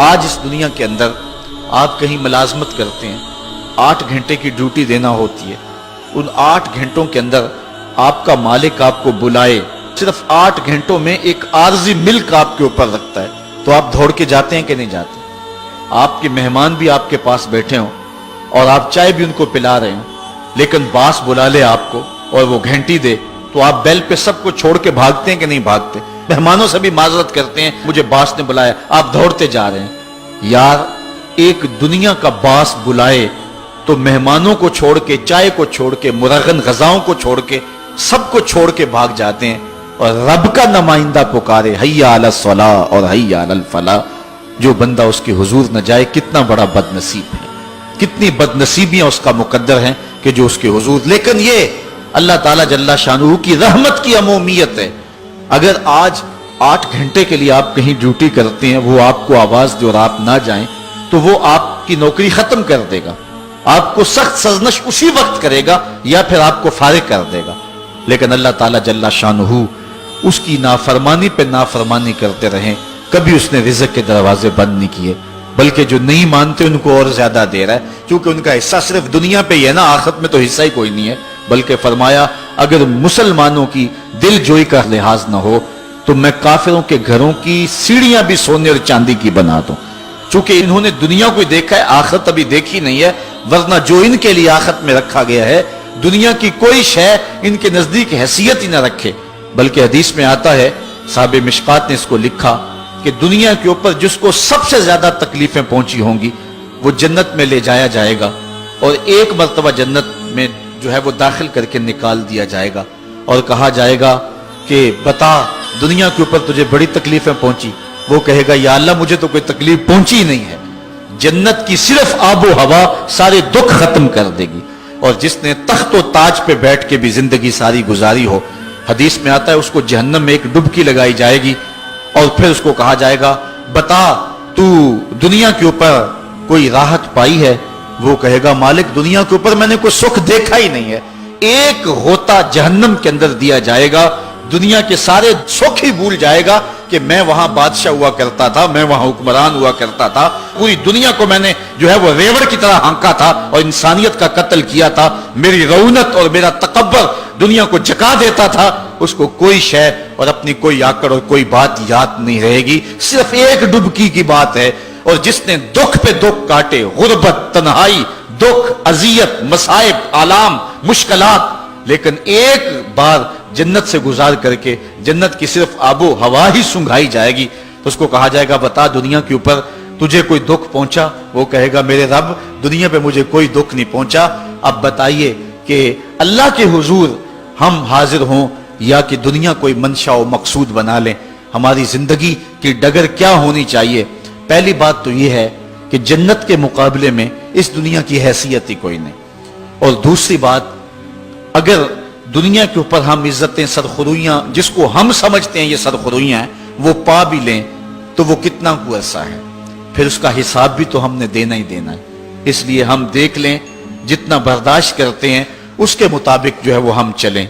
آج اس دنیا کے اندر آپ کہیں ملازمت کرتے ہیں، 8 گھنٹے کی ڈیوٹی دینا ہوتی ہے. ان 8 گھنٹوں کے اندر آپ کا مالک آپ کو بلائے، صرف 8 گھنٹوں میں ایک عارضی ملک آپ کے اوپر رکھتا ہے، تو آپ دوڑ کے جاتے ہیں کہ نہیں جاتے؟ آپ کے مہمان بھی آپ کے پاس بیٹھے ہوں اور آپ چائے بھی ان کو پلا رہے ہوں، لیکن باس بلا لے آپ کو اور وہ گھنٹی دے، تو آپ بیل پہ سب کو چھوڑ کے بھاگتے ہیں کہ نہیں بھاگتے؟ مہمانوں سے بھی معذرت کرتے ہیں، مجھے باس نے بلایا، آپ دوڑتے جا رہے ہیں. یار ایک دنیا کا باس بلائے تو مہمانوں کو چھوڑ کے، چائے کو چھوڑ کے، مرغن غذاؤں کو چھوڑ کے، سب کو چھوڑ کے بھاگ جاتے ہیں. اور رب کا نمائندہ پکارے حی علی الصلاۃ اور حی علی الفلاح، جو بندہ اس کے حضور نہ جائے کتنا بڑا بد نصیب ہے، کتنی بد نصیبیاں اس کا مقدر ہیں کہ جو اس کے حضور. لیکن یہ اللہ تعالیٰ جل شانہ کی رحمت کی عمومیت ہے. اگر آج 8 گھنٹے کے لیے آپ کہیں ڈیوٹی کرتے ہیں، وہ آپ کو آواز دے اور آپ نہ جائیں تو وہ آپ کی نوکری ختم کر دے گا، آپ کو سخت سرزنش اسی وقت کرے گا یا پھر آپ کو فارغ کر دے گا. لیکن اللہ تعالیٰ جل شانہ اس کی نافرمانی پہ نافرمانی کرتے رہیں، کبھی اس نے رزق کے دروازے بند نہیں کیے، بلکہ جو نہیں مانتے ان کو اور زیادہ دے رہا ہے، کیونکہ ان کا حصہ صرف دنیا پہ ہی ہے نا، آخرت میں تو حصہ ہی کوئی نہیں ہے. بلکہ فرمایا اگر مسلمانوں کی دل جوئی کا لحاظ نہ ہو تو میں کافروں کے گھروں کی سیڑھیاں بھی سونے اور چاندی کی بنا دوں. چونکہ انہوں نے دنیا کو دیکھا ہے، آخرت ابھی دیکھی نہیں ہے، ورنہ جو ان کے لیے آخرت میں رکھا گیا ہے دنیا کی کوئی شے ان کے نزدیک حیثیت ہی نہ رکھے. بلکہ حدیث میں آتا ہے، صاحب مشکات نے اس کو لکھا کہ دنیا کے اوپر جس کو سب سے زیادہ تکلیفیں پہنچی ہوں گی وہ جنت میں لے جایا جائے گا، اور ایک مرتبہ جنت میں جو ہے وہ داخل کر کے نکال دیا جائے گا اور کہا جائے گا کہ بتا دنیا کے اوپر تجھے بڑی تکلیفیں پہنچی. وہ کہے گا یا اللہ مجھے تو کوئی تکلیف پہنچی ہی نہیں ہے. جنت کی صرف آب و ہوا سارے دکھ ختم کر دے گی. اور جس نے تخت و تاج پہ بیٹھ کے بھی زندگی ساری گزاری ہو، حدیث میں آتا ہے اس کو جہنم میں ایک ڈبکی لگائی جائے گی اور پھر اس کو کہا جائے گا بتا تو دنیا کے اوپر کوئی راحت پائی ہے؟ وہ کہے گا مالک دنیا کے اوپر میں نے کوئی سکھ دیکھا ہی نہیں ہے. ایک ہوتا جہنم کے اندر دیا جائے گا، دنیا کے سارے سکھ ہی بھول جائے گا کہ میں وہاں بادشاہ ہوا کرتا تھا، میں وہاں حکمران ہوا کرتا تھا، پوری دنیا کو میں نے جو ہے وہ ریوڑ کی طرح ہانکا تھا اور انسانیت کا قتل کیا تھا، میری رونت اور میرا تکبر دنیا کو جکا دیتا تھا. اس کو کوئی شے اور اپنی کوئی آکڑ اور کوئی بات یاد نہیں رہے گی، صرف ایک ڈبکی کی بات ہے. اور جس نے دکھ پہ دکھ کاٹے، غربت، تنہائی، دکھ، اذیت، مصائب، آلام، مشکلات، لیکن ایک بار جنت سے گزار کر کے جنت کی صرف آب و ہوا ہی سنگھائی جائے گی تو اس کو کہا جائے گا بتا دنیا کے اوپر تجھے کوئی دکھ پہنچا؟ وہ کہے گا میرے رب دنیا پہ مجھے کوئی دکھ نہیں پہنچا. اب بتائیے کہ اللہ کے حضور ہم حاضر ہوں یا کہ دنیا کوئی منشا و مقصود بنا لیں؟ ہماری زندگی کی ڈگر کیا ہونی چاہیے؟ پہلی بات تو یہ ہے کہ جنت کے مقابلے میں اس دنیا کی حیثیت ہی کوئی نہیں. اور دوسری بات، اگر دنیا کے اوپر ہم عزتیں، سرخرویاں جس کو ہم سمجھتے ہیں یہ سرخرویاں ہیں، وہ پا بھی لیں تو وہ کتنا کو عرصہ ہے، پھر اس کا حساب بھی تو ہم نے دینا ہی دینا ہے. اس لیے ہم دیکھ لیں، جتنا برداشت کرتے ہیں اس کے مطابق جو ہے وہ ہم چلیں.